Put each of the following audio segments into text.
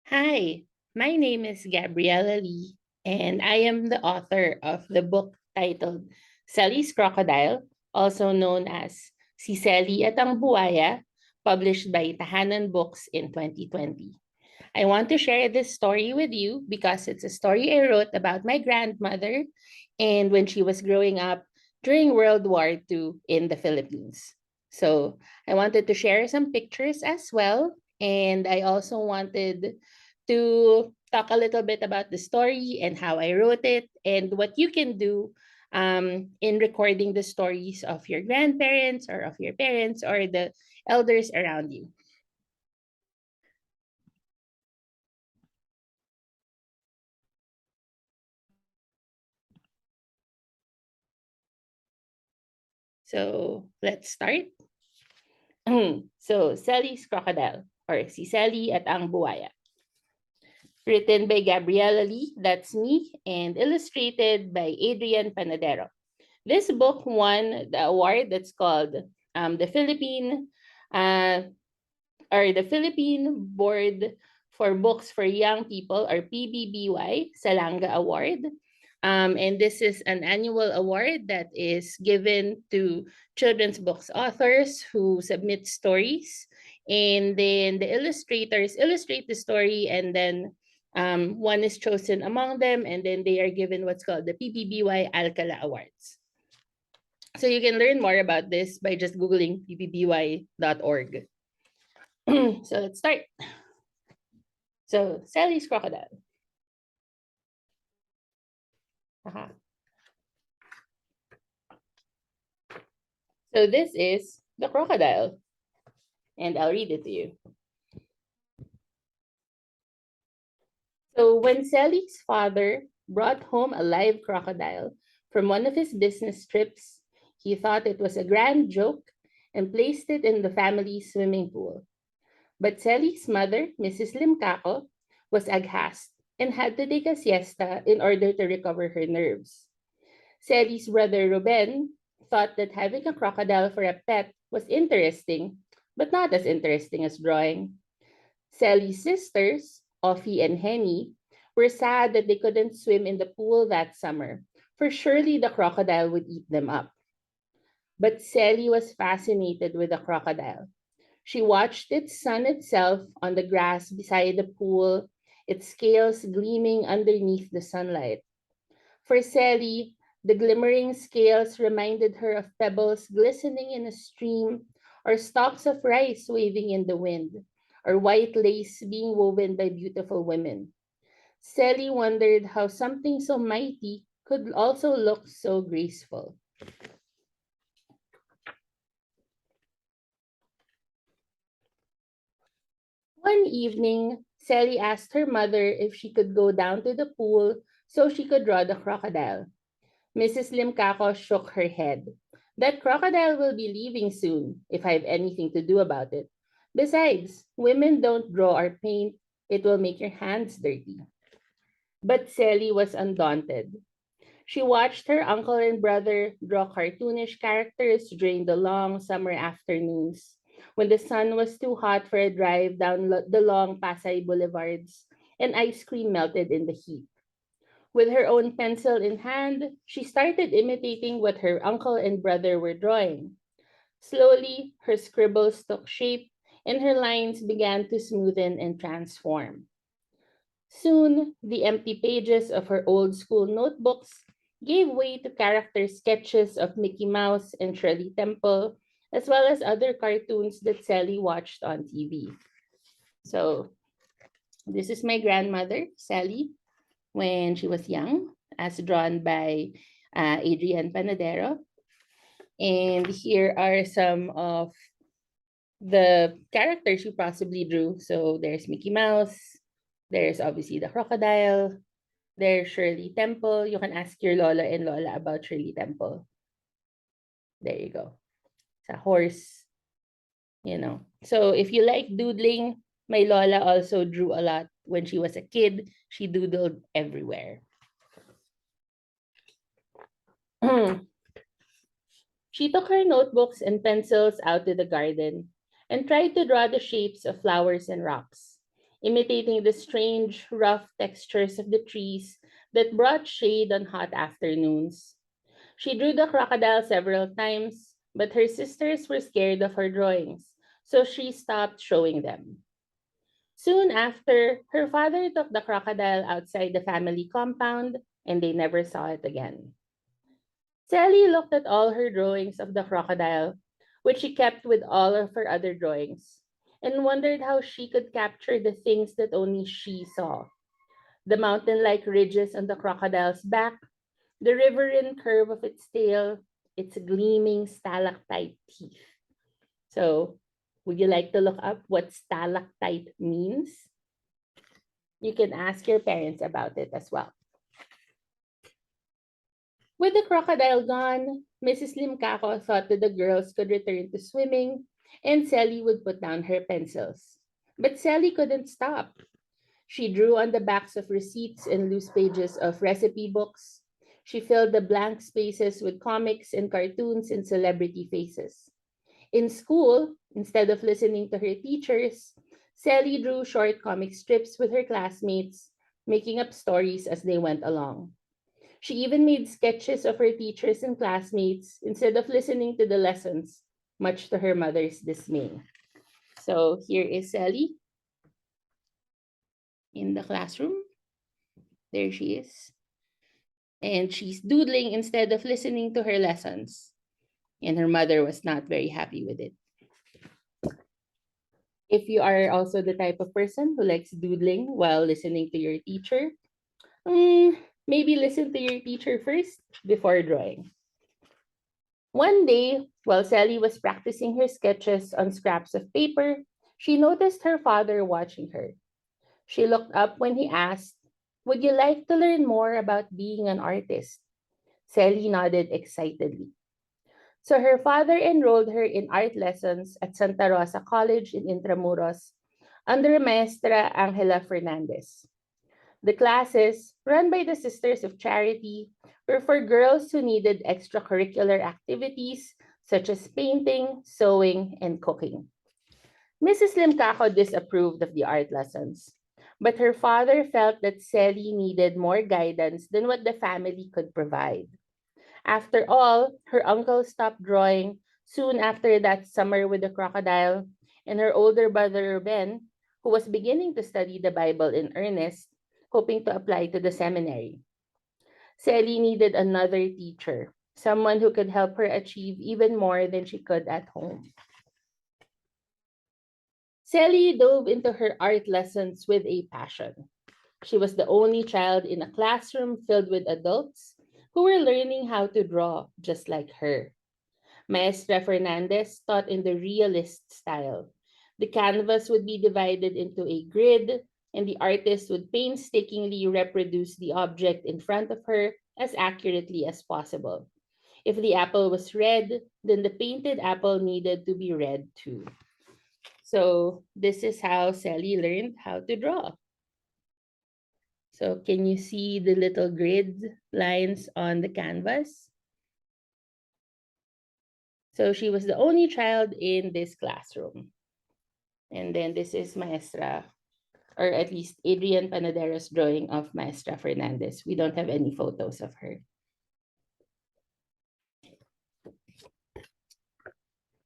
Hi, my name is Gabriela Lee, and I am the author of the book titled Cely's Crocodile, also known as Si Cely at ang Buhaya, published by Tahanan Books in 2020. I want to share this story with you because it's a story I wrote about my grandmother and when she was growing up during World War II in the Philippines. So I wanted to share some pictures as well. And I also wanted to talk a little bit about the story and how I wrote it and what you can do in recording the stories of your grandparents or of your parents or the elders around you. So let's start. So, Cely's Crocodile, or Si Cely at ang Buhaya. Written by Gabriela Lee, that's me, and illustrated by Adrian Panadero. This book won the award that's called the uh, Philippine Board for Books for Young People, or PBBY Salanga Award. And this is an annual award that is given to children's books authors who submit stories. And then the illustrators illustrate the story, and then one is chosen among them, and then they are given what's called the PBBY Alcala Awards. So you can learn more about this by just Googling ppby.org. So let's start. So Cely's Crocodile. Aha. So this is the crocodile, and I'll read it to you. So when Cely's father brought home a live crocodile from one of his business trips, he thought it was a grand joke and placed it in the family swimming pool. But Cely's mother, Mrs. Limcaco, was aghast and had to take a siesta in order to recover her nerves. Cely's brother Ruben thought that having a crocodile for a pet was interesting, but not as interesting as drawing. Cely's sisters, Offie and Henny, were sad that they couldn't swim in the pool that summer, for surely the crocodile would eat them up. But Cely was fascinated with the crocodile. She watched it sun itself on the grass beside the pool, its scales gleaming underneath the sunlight. For Cely, the glimmering scales reminded her of pebbles glistening in a stream, or stalks of rice waving in the wind, or white lace being woven by beautiful women. Cely wondered how something so mighty could also look so graceful. One evening, Cely asked her mother if she could go down to the pool so she could draw the crocodile. Mrs. Limcaco shook her head. That crocodile will be leaving soon, if I have anything to do about it. Besides, women don't draw or paint. It will make your hands dirty. But Cely was undaunted. She watched her uncle and brother draw cartoonish characters during the long summer afternoons, when the sun was too hot for a drive down the long Pasay boulevards and ice cream melted in the heat. With her own pencil in hand, she started imitating what her uncle and brother were drawing. Slowly, her scribbles took shape and her lines began to smoothen and transform. Soon, the empty pages of her old school notebooks gave way to character sketches of Mickey Mouse and Shirley Temple, as well as other cartoons that Cely watched on TV. So, this is my grandmother, Cely, when she was young, as drawn by Adrian Panadero. And here are some of the characters she possibly drew. So there's Mickey Mouse, there's obviously the crocodile, there's Shirley Temple. You can ask your Lola and Lola about Shirley Temple. There you go. It's a horse. So if you like doodling, my Lola also drew a lot. When she was a kid, she doodled everywhere. She took her notebooks and pencils out to the garden and tried to draw the shapes of flowers and rocks. imitating the strange, rough textures of the trees that brought shade on hot afternoons. She drew the crocodile several times, but her sisters were scared of her drawings, so she stopped showing them. Soon after, her father took the crocodile outside the family compound, and they never saw it again. Cely looked at all her drawings of the crocodile, which she kept with all of her other drawings, and wondered how she could capture the things that only she saw. The mountain like ridges on the crocodile's back, the riverine curve of its tail, its gleaming stalactite teeth. So, would you like to look up what stalactite means? You can ask your parents about it as well. With the crocodile gone, Mrs. Limcaco thought that the girls could return to swimming and Cely would put down her pencils. But Cely couldn't stop. She drew on the backs of receipts and loose pages of recipe books. She filled the blank spaces with comics and cartoons and celebrity faces. In school, instead of listening to her teachers, Cely drew short comic strips with her classmates, making up stories as they went along. She even made sketches of her teachers and classmates instead of listening to the lessons, much to her mother's dismay. So here is Cely in the classroom. There she is. And she's doodling instead of listening to her lessons. And her mother was not very happy with it. If you are also the type of person who likes doodling while listening to your teacher, maybe listen to your teacher first before drawing. One day, while Cely was practicing her sketches on scraps of paper, she noticed her father watching her. She looked up when he asked, "Would you like to learn more about being an artist?" Cely nodded excitedly. So her father enrolled her in art lessons at Santa Rosa College in Intramuros under Maestra Angela Fernandez. The classes, run by the Sisters of Charity, were for girls who needed extracurricular activities such as painting, sewing, and cooking. Mrs. Limcaco disapproved of the art lessons, but her father felt that Cely needed more guidance than what the family could provide. After all, her uncle stopped drawing soon after that summer with the crocodile, and her older brother Ben, who was beginning to study the Bible in earnest, hoping to apply to the seminary. Cely needed another teacher, someone who could help her achieve even more than she could at home. Cely dove into her art lessons with a passion. She was the only child in a classroom filled with adults who were learning how to draw just like her. Maestra Fernandez taught in the realist style. The canvas would be divided into a grid, and the artist would painstakingly reproduce the object in front of her as accurately as possible. If the apple was red, then the painted apple needed to be red too. So this is how Cely learned how to draw. So can you see the little grid lines on the canvas? So she was the only child in this classroom. And then this is Maestra, or at least Adrian Panadero's drawing of Maestra Fernandez. We don't have any photos of her.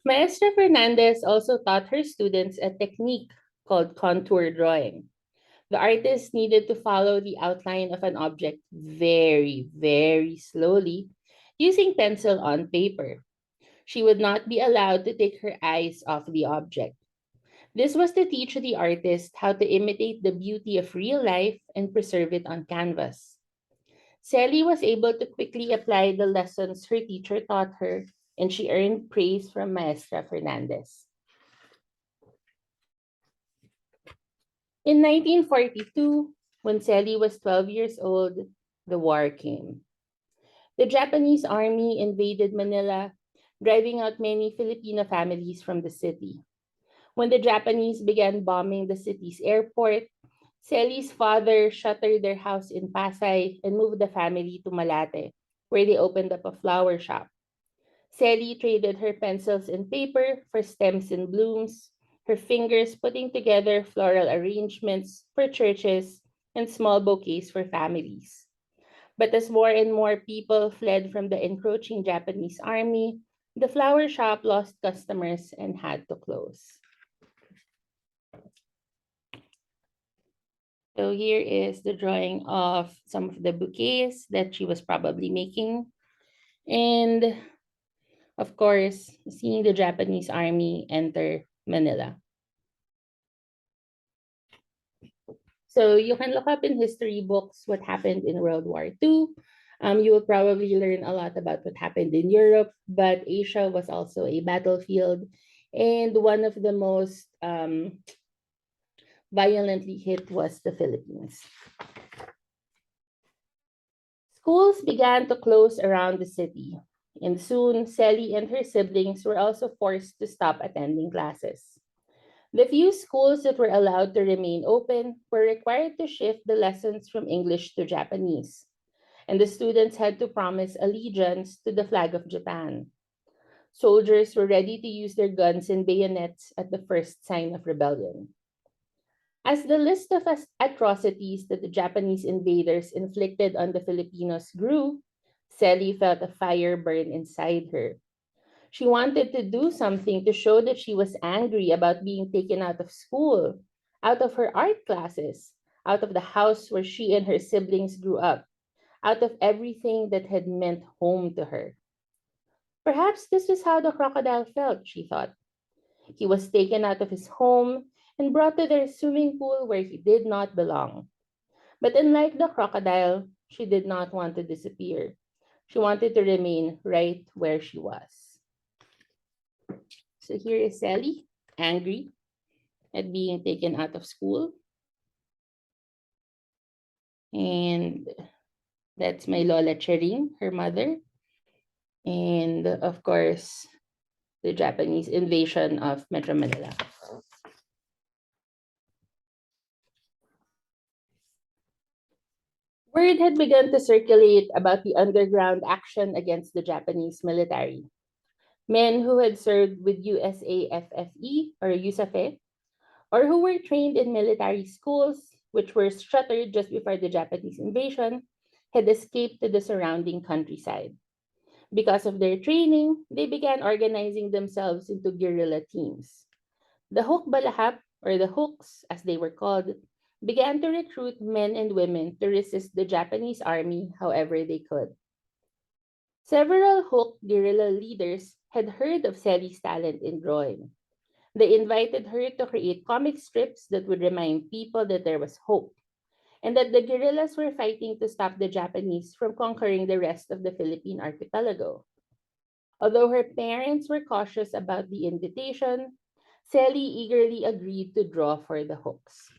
Maestra Fernandez also taught her students a technique called contour drawing. The artist needed to follow the outline of an object very, very slowly using pencil on paper. She would not be allowed to take her eyes off the object. This was to teach the artist how to imitate the beauty of real life and preserve it on canvas. Cely was able to quickly apply the lessons her teacher taught her, and she earned praise from Maestra Fernandez. In 1942, when Cely was 12 years old, the war came. The Japanese army invaded Manila, driving out many Filipino families from the city. When the Japanese began bombing the city's airport, Cely's father shuttered their house in Pasay and moved the family to Malate, where they opened up a flower shop. Cely traded her pencils and paper for stems and blooms, her fingers putting together floral arrangements for churches and small bouquets for families. But as more and more people fled from the encroaching Japanese army, the flower shop lost customers and had to close. So here is the drawing of some of the bouquets that she was probably making. And of course, seeing the Japanese army enter Manila. So you can look up in history books what happened in World War II. You will probably learn a lot about what happened in Europe, but Asia was also a battlefield and one of the most violently hit was the Philippines. Schools began to close around the city, and soon Cely and her siblings were also forced to stop attending classes. The few schools that were allowed to remain open were required to shift the lessons from English to Japanese, and the students had to promise allegiance to the flag of Japan. Soldiers were ready to use their guns and bayonets at the first sign of rebellion. As the list of atrocities that the Japanese invaders inflicted on the Filipinos grew, Cely felt a fire burn inside her. She wanted to do something to show that she was angry about being taken out of school, out of her art classes, out of the house where she and her siblings grew up, out of everything that had meant home to her. Perhaps this was how the crocodile felt, she thought. He was taken out of his home and brought to their swimming pool where he did not belong. But unlike the crocodile, she did not want to disappear. She wanted to remain right where she was. So here is Cely, angry at being taken out of school. And that's my Lola Chering, her mother. And of course, the Japanese invasion of Metro Manila. Word had begun to circulate about the underground action against the Japanese military. Men who had served with USAFFE or USAFE, or who were trained in military schools, which were shuttered just before the Japanese invasion, had escaped to the surrounding countryside. Because of their training, they began organizing themselves into guerrilla teams. The Huk Balahap, or the Hooks as they were called, began to recruit men and women to resist the Japanese army however they could. Several Huk guerrilla leaders had heard of Cely's talent in drawing. They invited her to create comic strips that would remind people that there was hope and that the guerrillas were fighting to stop the Japanese from conquering the rest of the Philippine archipelago. Although her parents were cautious about the invitation, Cely eagerly agreed to draw for the Hooks.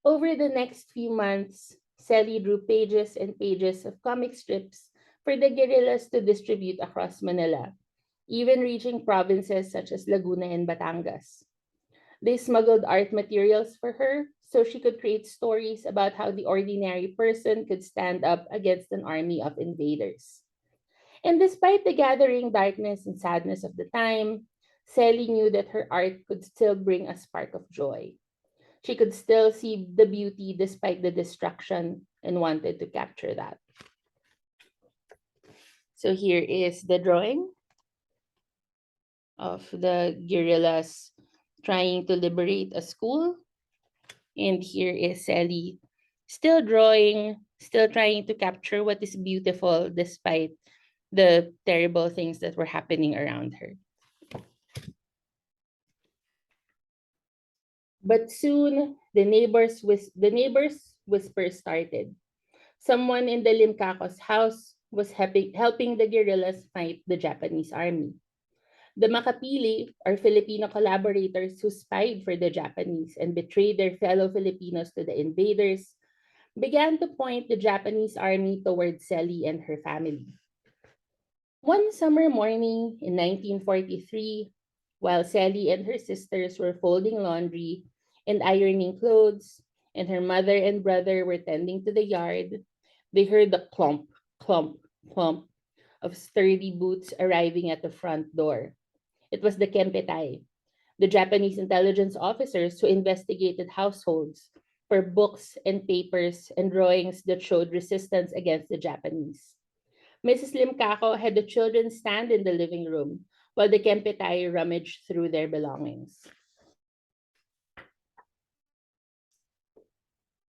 Over the next few months, Cely drew pages and pages of comic strips for the guerrillas to distribute across Manila, even reaching provinces such as Laguna and Batangas. They smuggled art materials for her so she could create stories about how the ordinary person could stand up against an army of invaders. And despite the gathering darkness and sadness of the time, Cely knew that her art could still bring a spark of joy. She could still see the beauty despite the destruction and wanted to capture that. So here is the drawing of the guerrillas trying to liberate a school. And here is Cely still drawing, still trying to capture what is beautiful despite the terrible things that were happening around her. But soon the neighbors whispers started. Someone in the Limcacos house was helping the guerrillas fight the Japanese army. The Makapili are Filipino collaborators who spied for the Japanese and betrayed their fellow Filipinos to the invaders, began to point the Japanese army towards Cely and her family. One summer morning in 1943, while Cely and her sisters were folding laundry and ironing clothes, and her mother and brother were tending to the yard, they heard the clump, clump, clump of sturdy boots arriving at the front door. It was the Kempetay, The Japanese intelligence officers who investigated households for books and papers and drawings that showed resistance against the Japanese. Mrs. Limcaco had the children stand in the living room while the Kempetai rummaged through their belongings.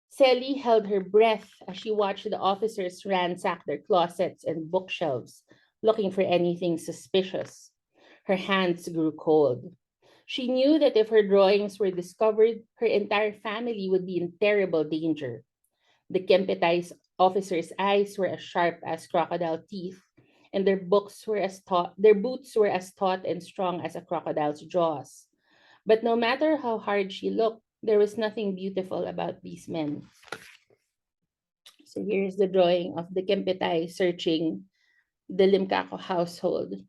Cely held her breath as she watched the officers ransack their closets and bookshelves, looking for anything suspicious. Her hands grew cold. She knew that if her drawings were discovered, her entire family would be in terrible danger. The Kempetai's officers' eyes were as sharp as crocodile teeth, and their boots were as taut and strong as a crocodile's jaws. But no matter how hard she looked, there was nothing beautiful about these men. So here's the drawing of the Kempetai searching the Limcaco household.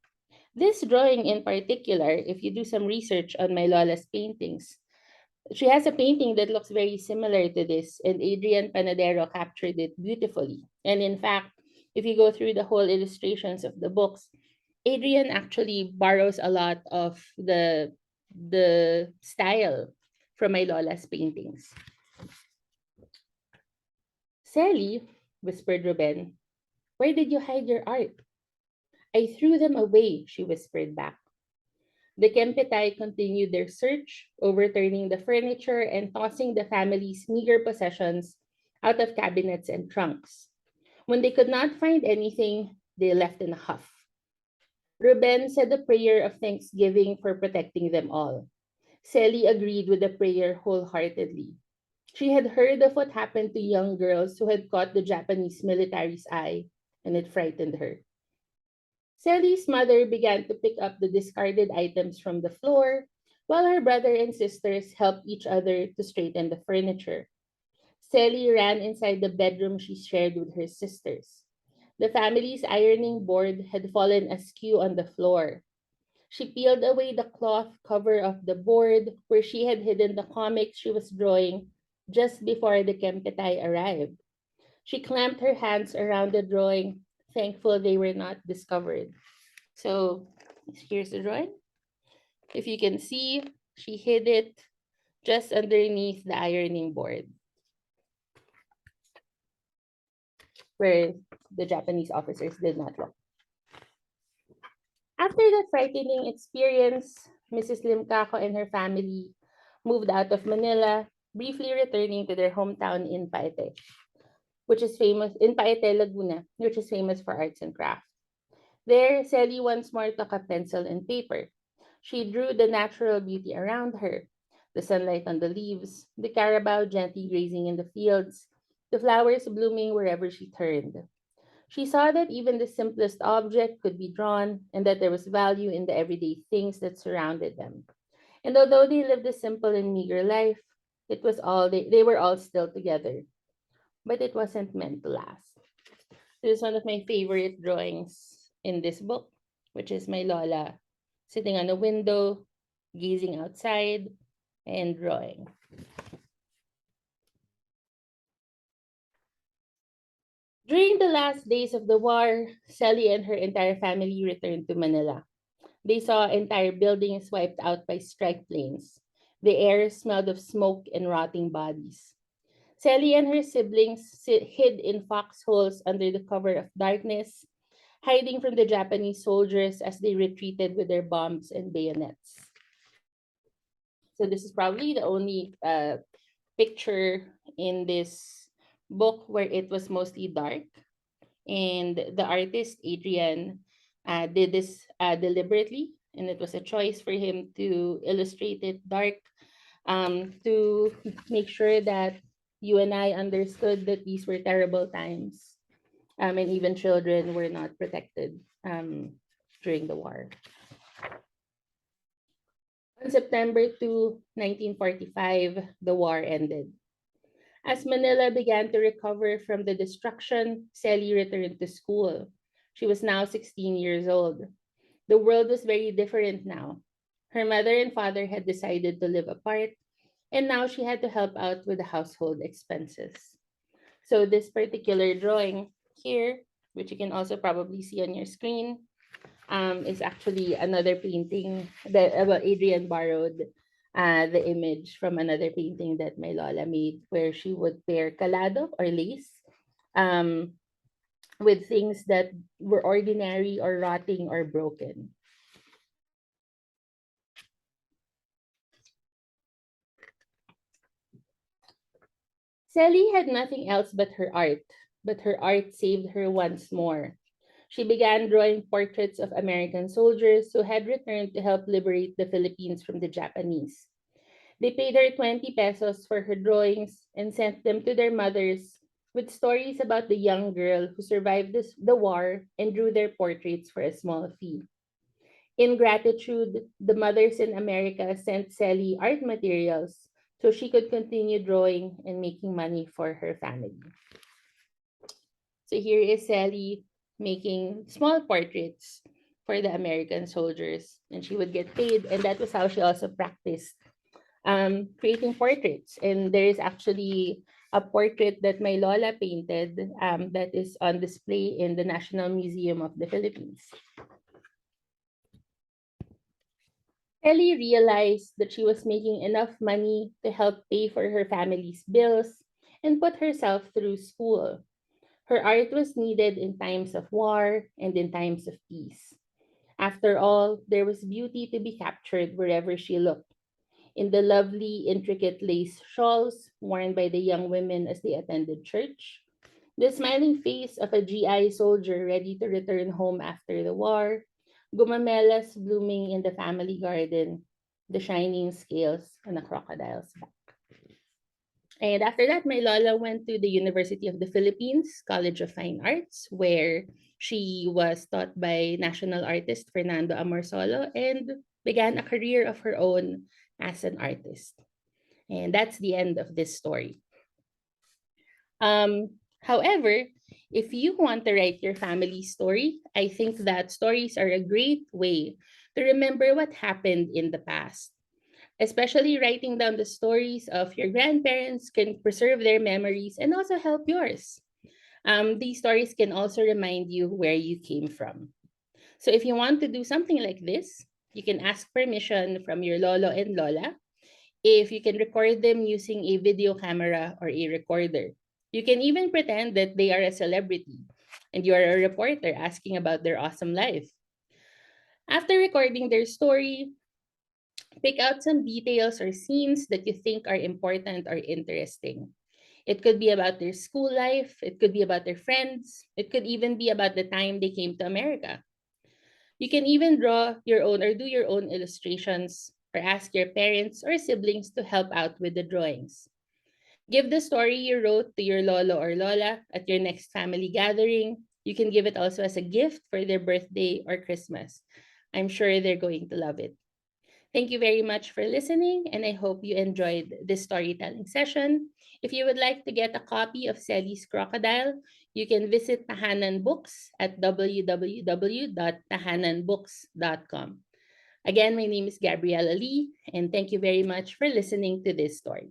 This drawing in particular, if you do some research on my Lola's paintings, she has a painting that looks very similar to this, and Adrian Panadero captured it beautifully. And in fact, if you go through the whole illustrations of the books, Adrian actually borrows a lot of the style from my Lola's paintings. Cely, whispered Ruben, where did you hide your art? I threw them away, she whispered back. The Kempetai continued their search, overturning the furniture and tossing the family's meager possessions out of cabinets and trunks. When they could not find anything, they left in a huff. Ruben said a prayer of thanksgiving for protecting them all. Cely agreed with the prayer wholeheartedly. She had heard of what happened to young girls who had caught the Japanese military's eye, and it frightened her. Cely's mother began to pick up the discarded items from the floor, while her brother and sisters helped each other to straighten the furniture. Cely ran inside the bedroom she shared with her sisters. The family's ironing board had fallen askew on the floor. She peeled away the cloth cover of the board where she had hidden the comics she was drawing just before the Kempetai arrived. She clamped her hands around the drawing, thankful they were not discovered. So here's the drawing. If you can see, she hid it just underneath the ironing board where the Japanese officers did not look. After that frightening experience, Mrs. Limcaco and her family moved out of Manila, briefly returning to their hometown in Paete, which is famous in Paete, Laguna, which is famous for arts and crafts. There, Cely once more took a pencil and paper. She drew the natural beauty around her, the sunlight on the leaves, the carabao gently grazing in the fields, the flowers blooming wherever she turned. She saw that even the simplest object could be drawn and that there was value in the everyday things that surrounded them. And although they lived a simple and meager life, they were all still together. But it wasn't meant to last. This is one of my favorite drawings in this book, which is my Lola sitting on a window, gazing outside, and drawing. During the last days of the war, Cely and her entire family returned to Manila. They saw entire buildings wiped out by strike planes. The air smelled of smoke and rotting bodies. Cely and her siblings hid in foxholes under the cover of darkness, hiding from the Japanese soldiers as they retreated with their bombs and bayonets. So this is probably the only picture in this book where it was mostly dark. And the artist, Adrian, did this deliberately, and it was a choice for him to illustrate it dark to make sure that you and I understood that these were terrible times, and even children were not protected during the war. On September 2, 1945, the war ended. As Manila began to recover from the destruction, Cely returned to school. She was now 16 years old. The world was very different now. Her mother and father had decided to live apart, and now she had to help out with the household expenses. So this particular drawing here, which you can also probably see on your screen, is actually another painting that Adrian borrowed the image from another painting that my lola made, where she would pair calado or lace um, with things that were ordinary or rotting or broken. Cely had nothing else but her art saved her once more. She began drawing portraits of American soldiers who had returned to help liberate the Philippines from the Japanese. They paid her 20 pesos for her drawings and sent them to their mothers with stories about the young girl who survived the war and drew their portraits for a small fee. In gratitude, the mothers in America sent Cely art materials so she could continue drawing and making money for her family. So here is Cely making small portraits for the American soldiers, and she would get paid, and that was how she also practiced creating portraits. And there is actually a portrait that my lola painted that is on display in the National Museum of the Philippines. Ellie realized that she was making enough money to help pay for her family's bills and put herself through school. Her art was needed in times of war and in times of peace. After all, there was beauty to be captured wherever she looked, in the lovely, intricate lace shawls worn by the young women as they attended church, the smiling face of a GI soldier ready to return home after the war, gumamelas blooming in the family garden, the shining scales on a crocodile's back. And after that, my lola went to the University of the Philippines College of Fine Arts, where she was taught by national artist Fernando Amorsolo and began a career of her own as an artist. And that's the end of this story. However, if you want to write your family story, I think that stories are a great way to remember what happened in the past. Especially writing down the stories of your grandparents can preserve their memories and also help yours. These stories can also remind you where you came from. So if you want to do something like this, you can ask permission from your lolo and lola if you can record them using a video camera or a recorder. You can even pretend that they are a celebrity and you are a reporter asking about their awesome life. After recording their story, pick out some details or scenes that you think are important or interesting. It could be about their school life, it could be about their friends, it could even be about the time they came to America. You can even draw your own or do your own illustrations or ask your parents or siblings to help out with the drawings. Give the story you wrote to your lolo or lola at your next family gathering. You can give it also as a gift for their birthday or Christmas. I'm sure they're going to love it. Thank you very much for listening, and I hope you enjoyed this storytelling session. If you would like to get a copy of Cely's Crocodile, you can visit Tahanan Books at www.tahananbooks.com. Again, my name is Gabriela Lee, and thank you very much for listening to this story.